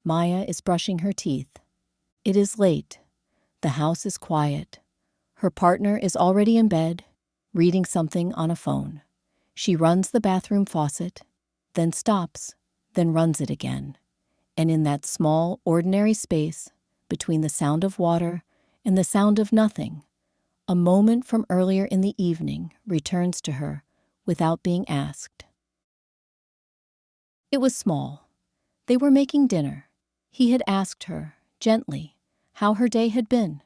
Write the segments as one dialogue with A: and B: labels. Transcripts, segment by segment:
A: Maya is brushing her teeth. It is late. The house is quiet. Her partner is already in bed, reading something on a phone. She runs the bathroom faucet, then stops, then runs it again. And in that small, ordinary space between the sound of water and the sound of nothing, a moment from earlier in the evening returns to her without being asked. It was small. They were making dinner. He had asked her, gently, how her day had been,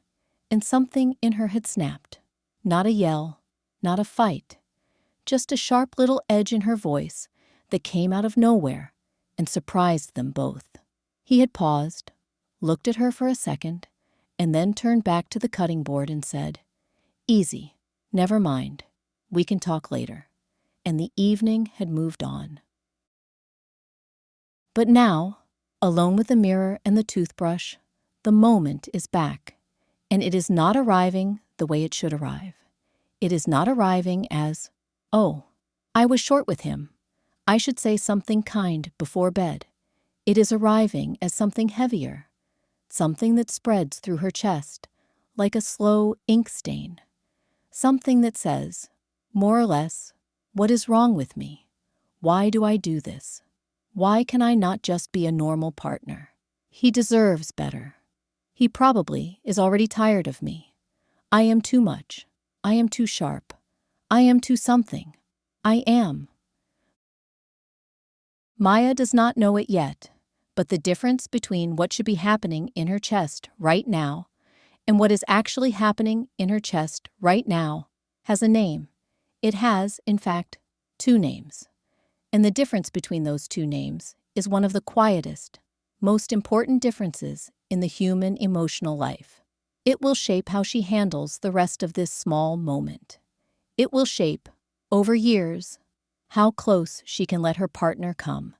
A: and something in her had snapped. Not a yell, not a fight, just a sharp little edge in her voice that came out of nowhere and surprised them both. He had paused, looked at her for a second, and then turned back to the cutting board and said, "Easy, never mind, we can talk later." And the evening had moved on. But now, alone with the mirror and the toothbrush, the moment is back, and it is not arriving the way it should arrive. It is not arriving as, "Oh, I was short with him. I should say something kind before bed." It is arriving as something heavier, something that spreads through her chest like a slow ink stain. Something that says, more or less, "What is wrong with me? Why do I do this? Why can I not just be a normal partner? He deserves better. He probably is already tired of me. I am too much. I am too sharp. I am too something. I am." Maya does not know it yet, but the difference between what should be happening in her chest right now and what is actually happening in her chest right now has a name. It has, in fact, two names. And the difference between those two names is one of the quietest, most important differences in the human emotional life. It will shape how she handles the rest of this small moment. It will shape, over years, how close she can let her partner come.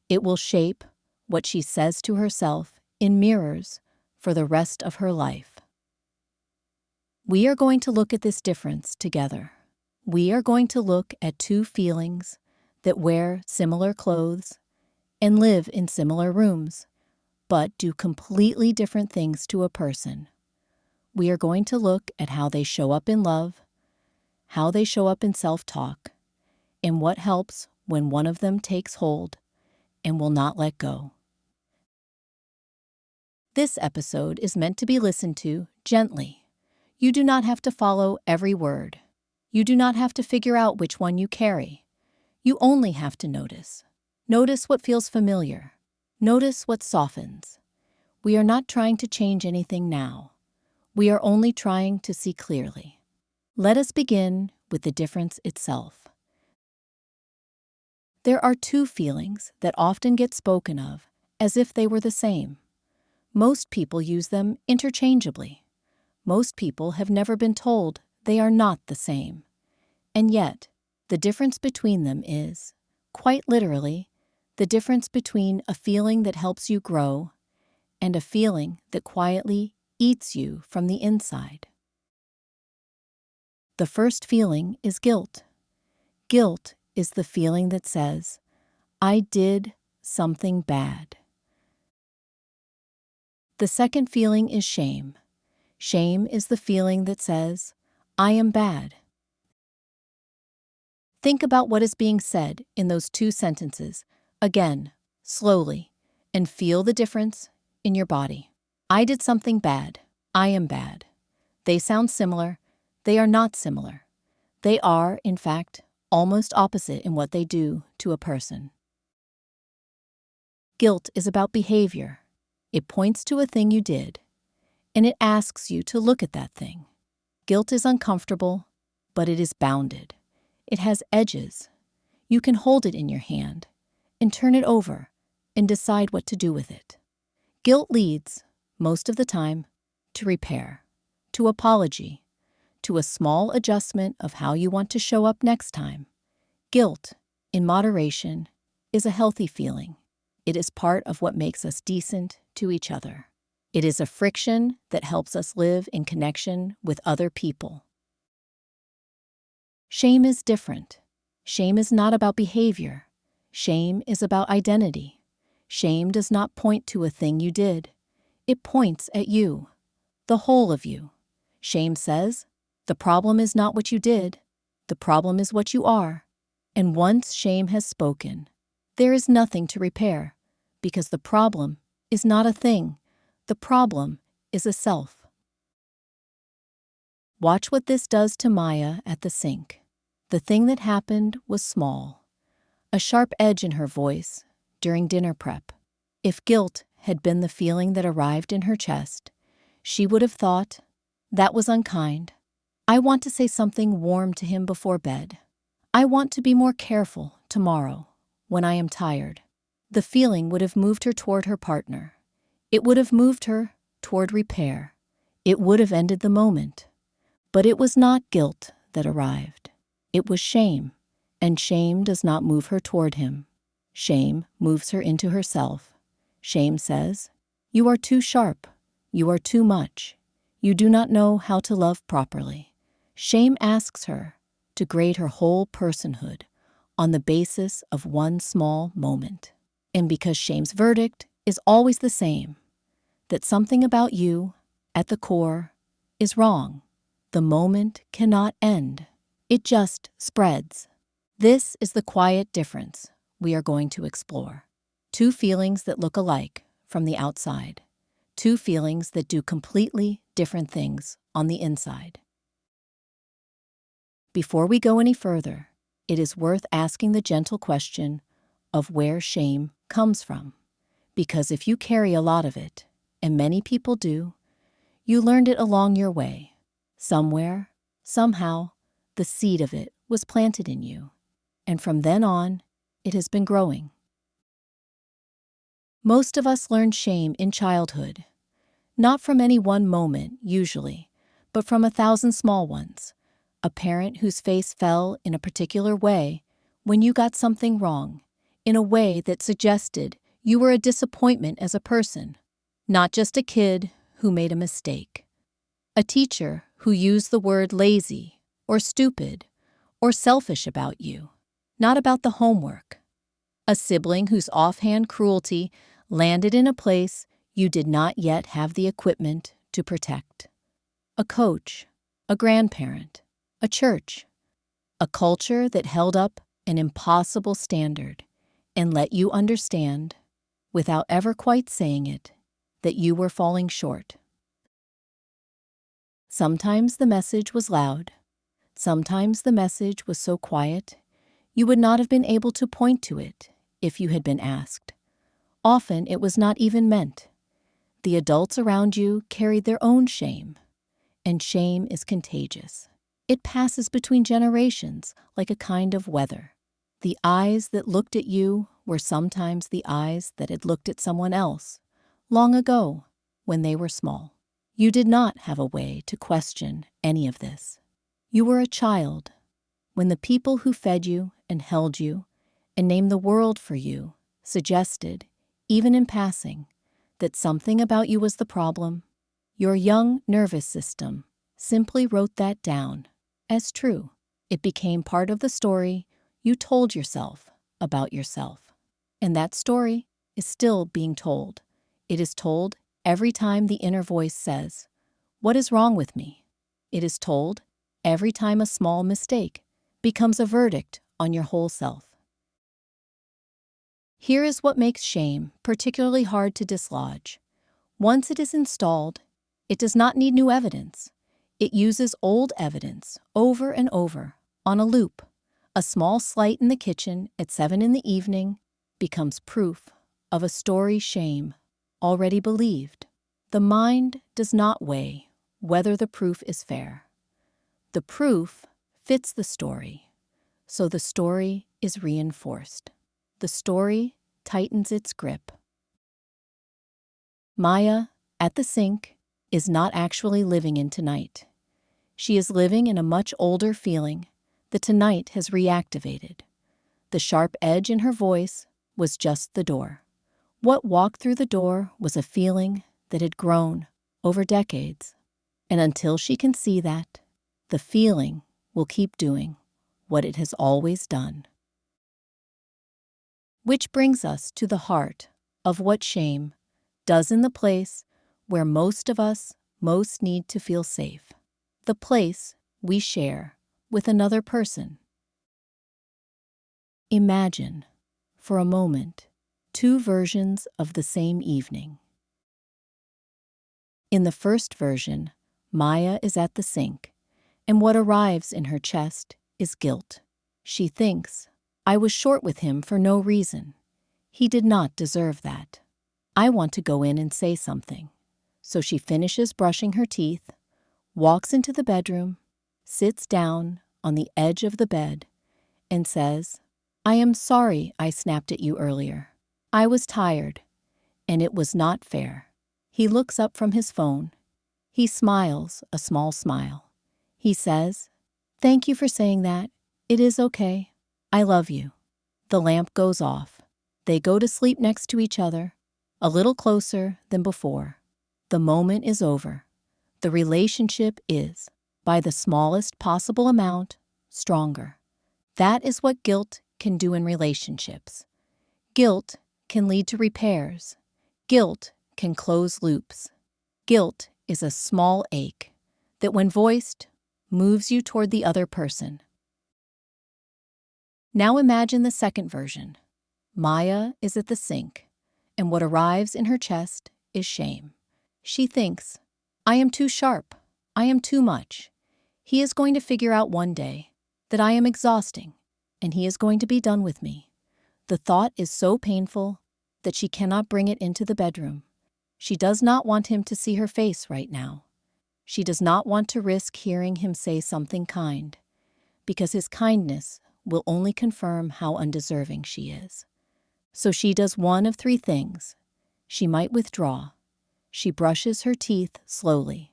A: It will shape what she says to herself in mirrors for the rest of her life. We are going to look at this difference together. We are going to look at two feelings that wear similar clothes and live in similar rooms, but do completely different things to a person. We are going to look at how they show up in love, how they show up in self-talk, and what helps when one of them takes hold and will not let go. This episode is meant to be listened to gently. You do not have to follow every word. You do not have to figure out which one you carry. You only have to notice. Notice what feels familiar. Notice what softens. We are not trying to change anything now. We are only trying to see clearly. Let us begin with the difference itself. There are two feelings that often get spoken of as if they were the same. Most people use them interchangeably. Most people have never been told they are not the same. And yet, the difference between them is, quite literally, the difference between a feeling that helps you grow and a feeling that quietly eats you from the inside. The first feeling is guilt. Guilt is the feeling that says, "I did something bad." The second feeling is shame. Shame is the feeling that says, "I am bad." Think about what is being said in those two sentences, again, slowly, and feel the difference in your body. I did something bad. I am bad. They sound similar. They are not similar. They are, in fact, almost opposite in what they do to a person. Guilt is about behavior. It points to a thing you did, and it asks you to look at that thing. Guilt is uncomfortable, but it is bounded. It has edges. You can hold it in your hand and turn it over and decide what to do with it. Guilt leads, most of the time, to repair, to apology, to a small adjustment of how you want to show up next time. Guilt, in moderation, is a healthy feeling. It is part of what makes us decent to each other. It is a friction that helps us live in connection with other people. Shame is different. Shame is not about behavior. Shame is about identity. Shame does not point to a thing you did. It points at you, the whole of you. Shame says, the problem is not what you did, the problem is what you are. And once shame has spoken, there is nothing to repair, because the problem is not a thing, the problem is a self. Watch what this does to Maya at the sink. The thing that happened was small. A sharp edge in her voice during dinner prep. If guilt had been the feeling that arrived in her chest, she would have thought, that was unkind. I want to say something warm to him before bed. I want to be more careful tomorrow when I am tired. The feeling would have moved her toward her partner. It would have moved her toward repair. It would have ended the moment. But it was not guilt that arrived. It was shame, and shame does not move her toward him. Shame moves her into herself. Shame says, you are too sharp. You are too much. You do not know how to love properly. Shame asks her to grade her whole personhood on the basis of one small moment. And because shame's verdict is always the same, that something about you, at the core, is wrong, the moment cannot end. It just spreads. This is the quiet difference we are going to explore. Two feelings that look alike from the outside. Two feelings that do completely different things on the inside. Before we go any further, it is worth asking the gentle question of where shame comes from. Because if you carry a lot of it, and many people do, you learned it along your way. Somewhere, somehow, the seed of it was planted in you, and from then on, it has been growing. Most of us learn shame in childhood, not from any one moment, usually, but from 1,000 small ones. A parent whose face fell in a particular way when you got something wrong, in a way that suggested you were a disappointment as a person, not just a kid who made a mistake. A teacher who used the word lazy or stupid or selfish about you, not about the homework. A sibling whose offhand cruelty landed in a place you did not yet have the equipment to protect. A coach, a grandparent, a church, a culture that held up an impossible standard and let you understand, without ever quite saying it, that you were falling short. Sometimes the message was loud. Sometimes the message was so quiet, you would not have been able to point to it if you had been asked. Often it was not even meant. The adults around you carried their own shame, and shame is contagious. It passes between generations like a kind of weather. The eyes that looked at you were sometimes the eyes that had looked at someone else, long ago, when they were small. You did not have a way to question any of this. You were a child when the people who fed you and held you and named the world for you suggested, even in passing, that something about you was the problem. Your young nervous system simply wrote that down as true. It became part of the story you told yourself about yourself. And that story is still being told. It is told every time the inner voice says, "What is wrong with me?" It is told every time a small mistake becomes a verdict on your whole self. Here is what makes shame particularly hard to dislodge. Once it is installed, it does not need new evidence. It uses old evidence over and over on a loop. A small slight in the kitchen at 7 in the evening becomes proof of a story shame already believed. The mind does not weigh whether the proof is fair. The proof fits the story, so the story is reinforced. The story tightens its grip. Maya, at the sink, is not actually living in tonight. She is living in a much older feeling that tonight has reactivated. The sharp edge in her voice was just the door. What walked through the door was a feeling that had grown over decades. And until she can see that, the feeling will keep doing what it has always done. Which brings us to the heart of what shame does in the place where most of us most need to feel safe, the place we share with another person. Imagine, for a moment, two versions of the same evening. In the first version, Maya is at the sink, and what arrives in her chest is guilt. She thinks, I was short with him for no reason. He did not deserve that. I want to go in and say something. So she finishes brushing her teeth, walks into the bedroom, sits down on the edge of the bed, and says, I am sorry I snapped at you earlier. I was tired, and it was not fair. He looks up from his phone. He smiles a small smile. He says, thank you for saying that. It is okay. I love you. The lamp goes off. They go to sleep next to each other, a little closer than before. The moment is over. The relationship is, by the smallest possible amount, stronger. That is what guilt can do in relationships. Guilt can lead to repairs. Guilt can close loops. Guilt is a small ache that, when voiced, moves you toward the other person. Now imagine the second version. Maya is at the sink, and what arrives in her chest is shame. She thinks, I am too sharp. I am too much. He is going to figure out one day that I am exhausting, and he is going to be done with me. The thought is so painful that she cannot bring it into the bedroom. She does not want him to see her face right now. She does not want to risk hearing him say something kind, because his kindness will only confirm how undeserving she is. So she does one of three things. She might withdraw. She brushes her teeth slowly.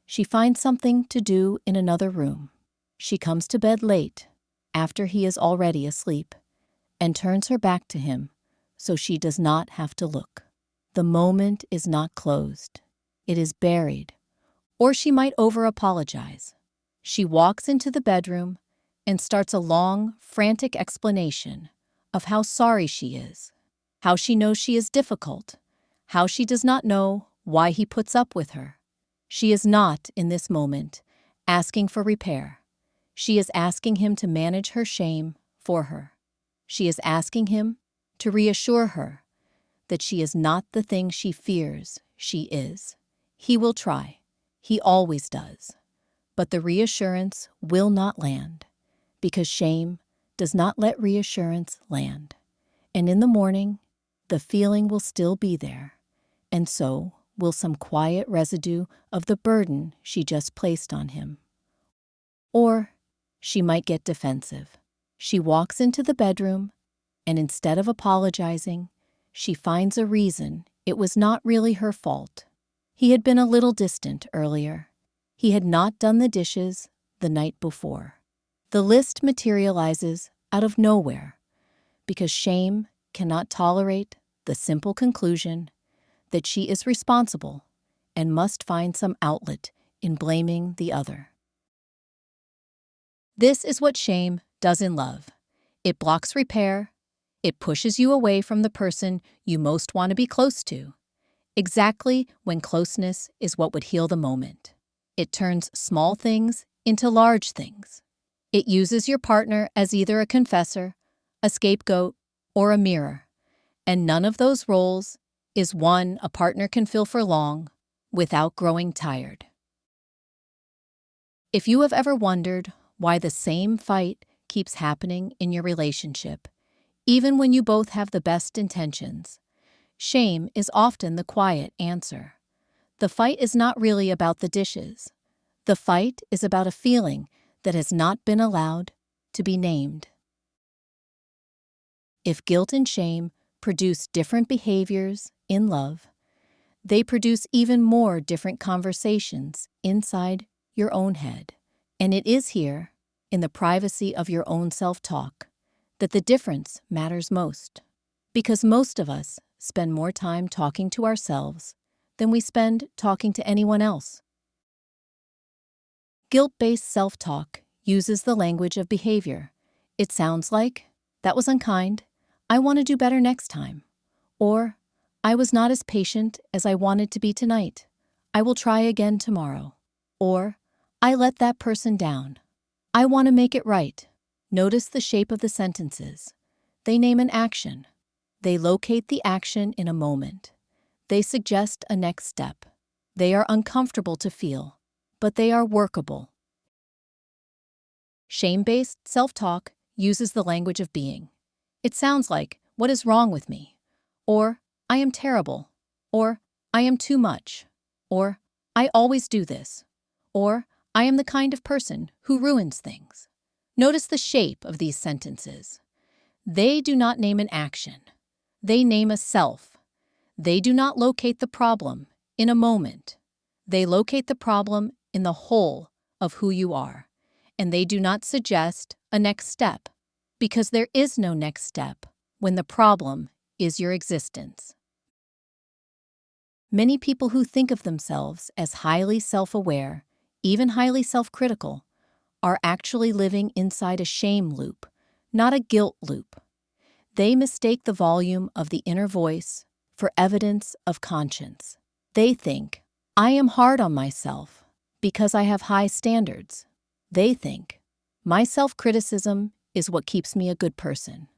A: She finds something to do in another room. She comes to bed late, after he is already asleep, and turns her back to him so she does not have to look. The moment is not closed. It is buried. Or she might over-apologize. She walks into the bedroom and starts a long, frantic explanation of how sorry she is, how she knows she is difficult, how she does not know why he puts up with her. She is not, in this moment, asking for repair. She is asking him to manage her shame for her. She is asking him to reassure her that she is not the thing she fears she is. He will try. He always does. But the reassurance will not land, because shame does not let reassurance land. And in the morning, the feeling will still be there, and so will some quiet residue of the burden she just placed on him. Or she might get defensive. She walks into the bedroom, and instead of apologizing, she finds a reason it was not really her fault. He had been a little distant earlier. He had not done the dishes the night before. The list materializes out of nowhere because shame cannot tolerate the simple conclusion that she is responsible and must find some outlet in blaming the other. This is what shame does in love. It blocks repair. It pushes you away from the person you most want to be close to, exactly when closeness is what would heal the moment. It turns small things into large things. It uses your partner as either a confessor, a scapegoat, or a mirror, and none of those roles is one a partner can fill for long without growing tired. If you have ever wondered why the same fight keeps happening in your relationship, even when you both have the best intentions, shame is often the quiet answer. The fight is not really about the dishes. The fight is about a feeling that has not been allowed to be named. If guilt and shame produce different behaviors in love, they produce even more different conversations inside your own head. And it is here, in the privacy of your own self-talk, that the difference matters most. Because most of us spend more time talking to ourselves than we spend talking to anyone else. Guilt-based self-talk uses the language of behavior. It sounds like, that was unkind, I want to do better next time. Or, I was not as patient as I wanted to be tonight. I will try again tomorrow. Or, I let that person down. I want to make it right. Notice the shape of the sentences. They name an action. They locate the action in a moment. They suggest a next step. They are uncomfortable to feel, but they are workable. Shame-based self-talk uses the language of being. It sounds like, "What is wrong with me?" Or, "I am terrible." Or, "I am too much." Or, "I always do this." Or, "I am the kind of person who ruins things." Notice the shape of these sentences. They do not name an action. They name a self. They do not locate the problem in a moment. They locate the problem in the whole of who you are. And they do not suggest a next step, because there is no next step when the problem is your existence. Many people who think of themselves as highly self-aware, even highly self-critical, are actually living inside a shame loop, not a guilt loop. They mistake the volume of the inner voice for evidence of conscience. They think, "I am hard on myself because I have high standards." They think, "My self-criticism is what keeps me a good person."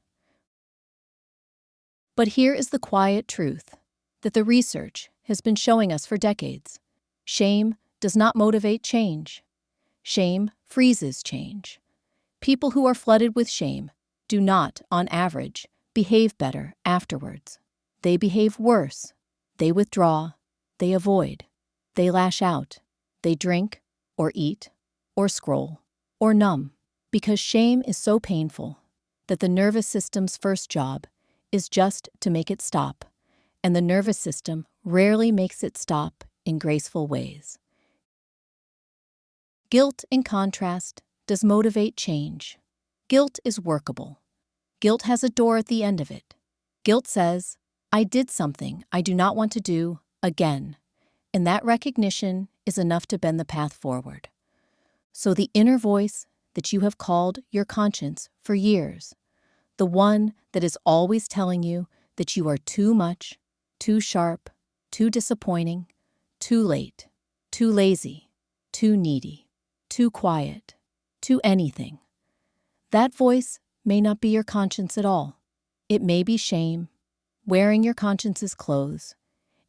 A: But here is the quiet truth that the research has been showing us for decades. Shame does not motivate change. Shame freezes change. People who are flooded with shame do not, on average, behave better afterwards. They behave worse. They withdraw. They avoid. They lash out. They drink, or eat, or scroll, or numb, because shame is so painful that the nervous system's first job is just to make it stop, and the nervous system rarely makes it stop in graceful ways. Guilt, in contrast, does motivate change. Guilt is workable. Guilt has a door at the end of it. Guilt says, "I did something I do not want to do again," and that recognition is enough to bend the path forward. So the inner voice that you have called your conscience for years, the one that is always telling you that you are too much, too sharp, too disappointing, too late, too lazy, too needy, too quiet, too anything. That voice may not be your conscience at all. It may be shame, wearing your conscience's clothes.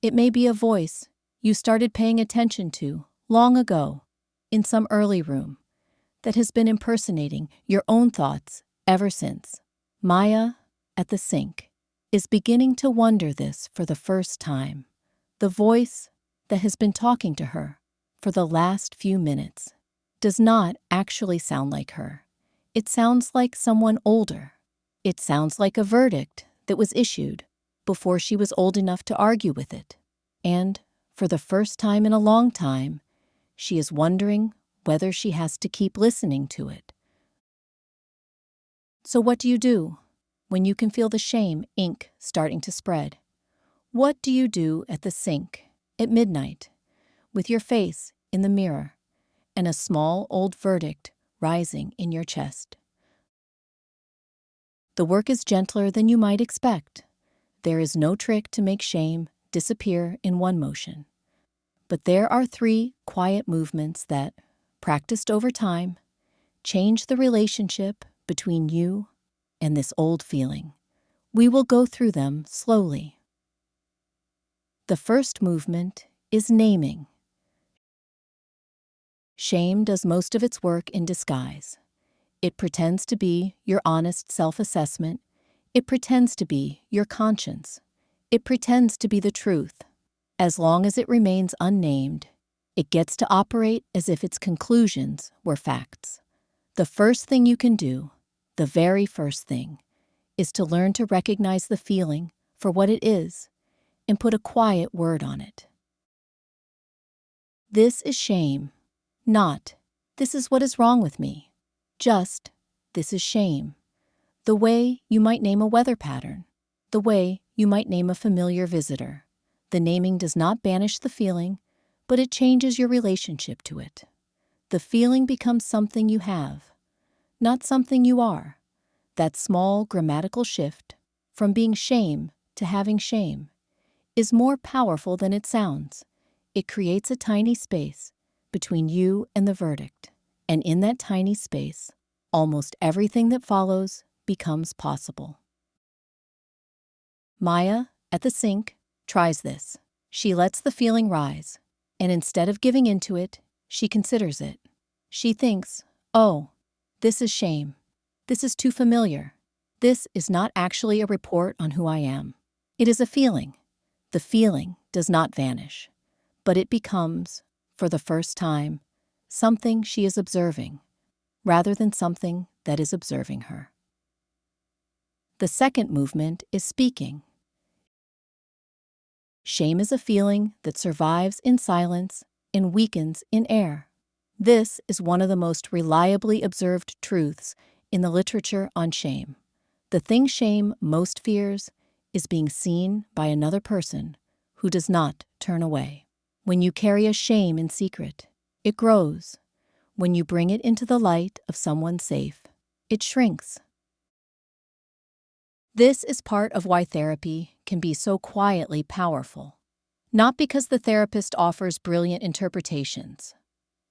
A: It may be a voice you started paying attention to long ago in some early room that has been impersonating your own thoughts ever since. Maya, at the sink, is beginning to wonder this for the first time. The voice that has been talking to her for the last few minutes does not actually sound like her. It sounds like someone older. It sounds like a verdict that was issued before she was old enough to argue with it. And, for the first time in a long time, she is wondering whether she has to keep listening to it. So what do you do when you can feel the shame ink starting to spread? What do you do at the sink at midnight with your face in the mirror and a small old verdict rising in your chest? The work is gentler than you might expect. There is no trick to make shame disappear in one motion. But there are 3 quiet movements that, practiced over time, change the relationship between you and this old feeling. We will go through them slowly. The first movement is naming. Shame does most of its work in disguise. It pretends to be your honest self-assessment. It pretends to be your conscience. It pretends to be the truth. As long as it remains unnamed, it gets to operate as if its conclusions were facts. The first thing you can do, the very first thing, is to learn to recognize the feeling for what it is and put a quiet word on it. This is shame, not this is what is wrong with me. Just this is shame. The way you might name a weather pattern, the way you might name a familiar visitor. The naming does not banish the feeling, but it changes your relationship to it. The feeling becomes something you have, not something you are. That small grammatical shift from being shame to having shame is more powerful than it sounds. It creates a tiny space between you and the verdict, and in that tiny space, almost everything that follows becomes possible. Maya, at the sink, tries this. She lets the feeling rise, and instead of giving into it, she considers it. She thinks, oh, this is shame. This is too familiar. This is not actually a report on who I am. It is a feeling. The feeling does not vanish, but it becomes, for the first time, something she is observing, rather than something that is observing her. The second movement is speaking. Shame is a feeling that survives in silence and weakens in air. This is one of the most reliably observed truths in the literature on shame. The thing shame most fears is being seen by another person who does not turn away. When you carry a shame in secret, it grows. When you bring it into the light of someone safe, it shrinks. This is part of why therapy can be so quietly powerful. Not because the therapist offers brilliant interpretations,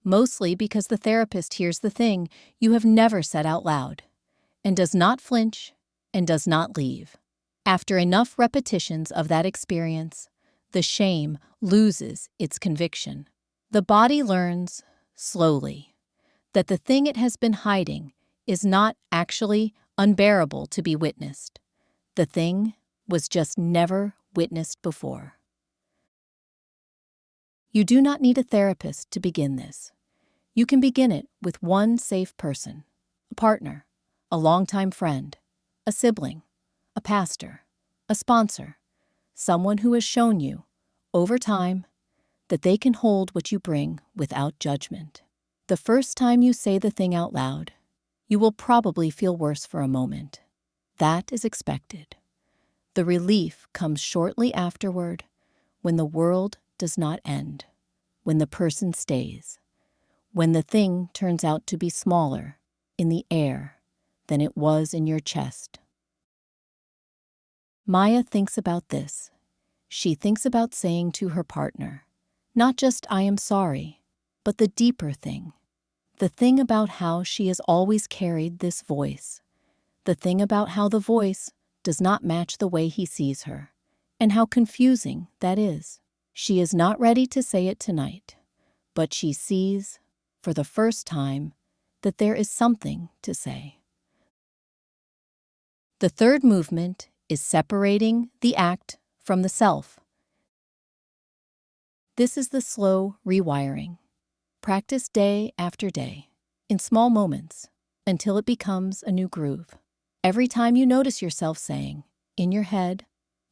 A: mostly because the therapist hears the thing you have never said out loud, and does not flinch and does not leave. After enough repetitions of that experience, the shame loses its conviction. The body learns, slowly, that the thing it has been hiding is not actually unbearable to be witnessed. The thing was just never witnessed before. You do not need a therapist to begin this. You can begin it with one safe person, a partner, a longtime friend, a sibling, a pastor, a sponsor, someone who has shown you, over time, that they can hold what you bring without judgment. The first time you say the thing out loud, you will probably feel worse for a moment. That is expected. The relief comes shortly afterward, when the world does not end, when the person stays, when the thing turns out to be smaller in the air than it was in your chest. Maya thinks about this. She thinks about saying to her partner, not just "I am sorry," but the deeper thing, the thing about how she has always carried this voice, the thing about how the voice does not match the way he sees her, and how confusing that is. She is not ready to say it tonight, but she sees, for the first time, that there is something to say. The third movement is separating the act from the self. This is the slow rewiring. Practice day after day, in small moments, until it becomes a new groove. Every time you notice yourself saying, in your head,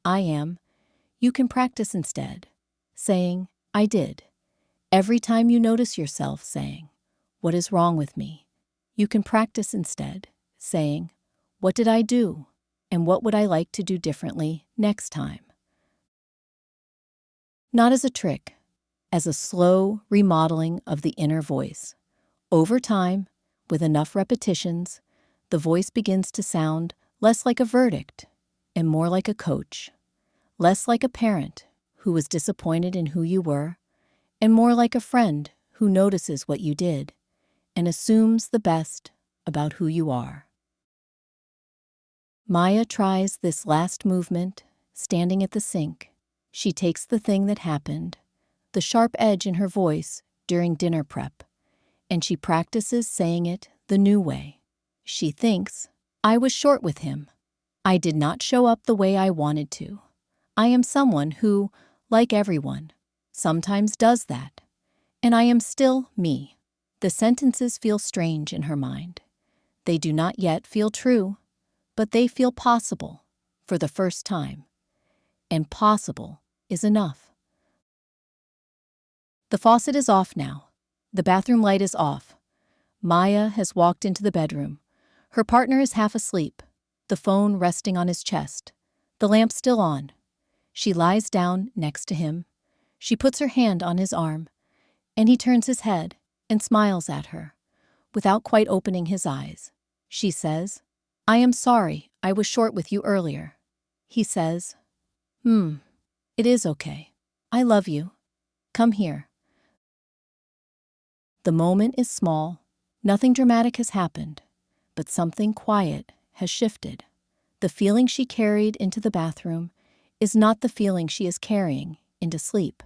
A: "I am," you can practice instead, saying, "I did." Every time you notice yourself saying, "What is wrong with me?" you can practice instead, saying, "What did I do? And what would I like to do differently next time?" Not as a trick, as a slow remodeling of the inner voice. Over time, with enough repetitions, the voice begins to sound less like a verdict and more like a coach, less like a parent who was disappointed in who you were, and more like a friend who notices what you did and assumes the best about who you are. Maya tries this last movement, standing at the sink. She takes the thing that happened, the sharp edge in her voice during dinner prep, and she practices saying it the new way. She thinks, "I was short with him. I did not show up the way I wanted to. I am someone who, like everyone, sometimes does that. And I am still me." The sentences feel strange in her mind. They do not yet feel true, but they feel possible for the first time. And possible is enough. The faucet is off now. The bathroom light is off. Maya has walked into the bedroom. Her partner is half asleep, the phone resting on his chest, the lamp still on. She lies down next to him. She puts her hand on his arm, and he turns his head and smiles at her, without quite opening his eyes. She says, "I am sorry I was short with you earlier." He says, It is okay. I love you. Come here. The moment is small. Nothing dramatic has happened, but something quiet has shifted. The feeling she carried into the bathroom is not the feeling she is carrying into sleep.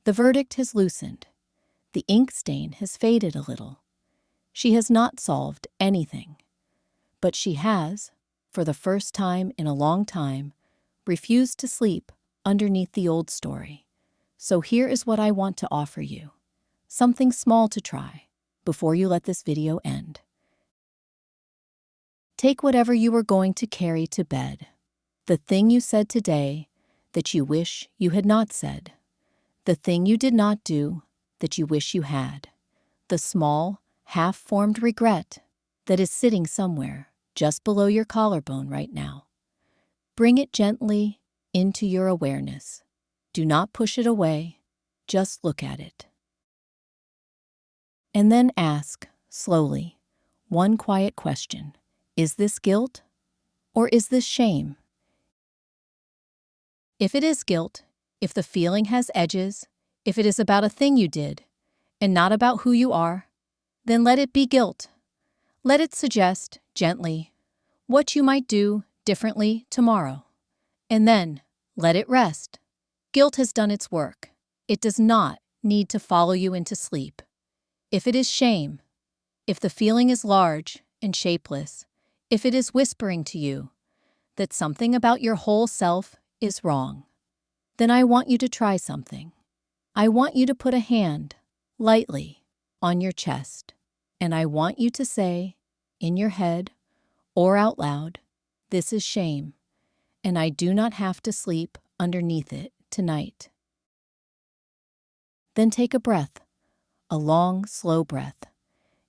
A: The verdict has loosened. The ink stain has faded a little. She has not solved anything, but she has, for the first time in a long time, refused to sleep underneath the old story. So here is what I want to offer you. Something small to try before you let this video end. Take whatever you are going to carry to bed. The thing you said today that you wish you had not said. The thing you did not do that you wish you had. The small, half-formed regret that is sitting somewhere just below your collarbone right now. Bring it gently into your awareness. Do not push it away. Just look at it. And then ask, slowly, one quiet question. Is this guilt or is this shame? If it is guilt, if the feeling has edges, if it is about a thing you did and not about who you are, then let it be guilt. Let it suggest, gently, what you might do differently tomorrow. And then let it rest. Guilt has done its work. It does not need to follow you into sleep. If it is shame, if the feeling is large and shapeless, if it is whispering to you that something about your whole self is wrong, then I want you to try something. I want you to put a hand, lightly, on your chest, and I want you to say, in your head or out loud, this is shame, and I do not have to sleep underneath it tonight. Then take a breath, a long, slow breath,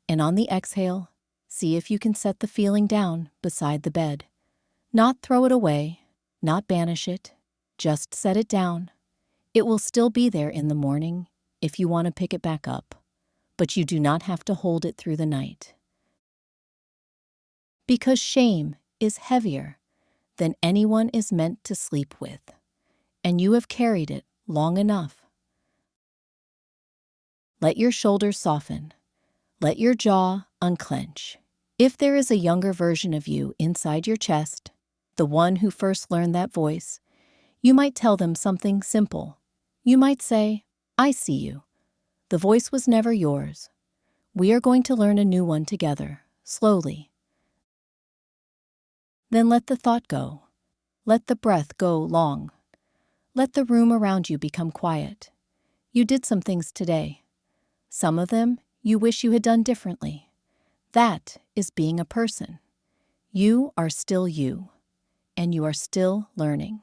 A: and on the exhale, see if you can set the feeling down beside the bed. Not throw it away, not banish it, just set it down. It will still be there in the morning if you want to pick it back up, but you do not have to hold it through the night. Because shame is heavier than anyone is meant to sleep with, and you have carried it long enough. Let your shoulders soften. Let your jaw unclench. If there is a younger version of you inside your chest, the one who first learned that voice, you might tell them something simple. You might say, I see you. The voice was never yours. We are going to learn a new one together, slowly. Then let the thought go. Let the breath go long. Let the room around you become quiet. You did some things today. Some of them you wish you had done differently. That is being a person. You are still you, and you are still learning.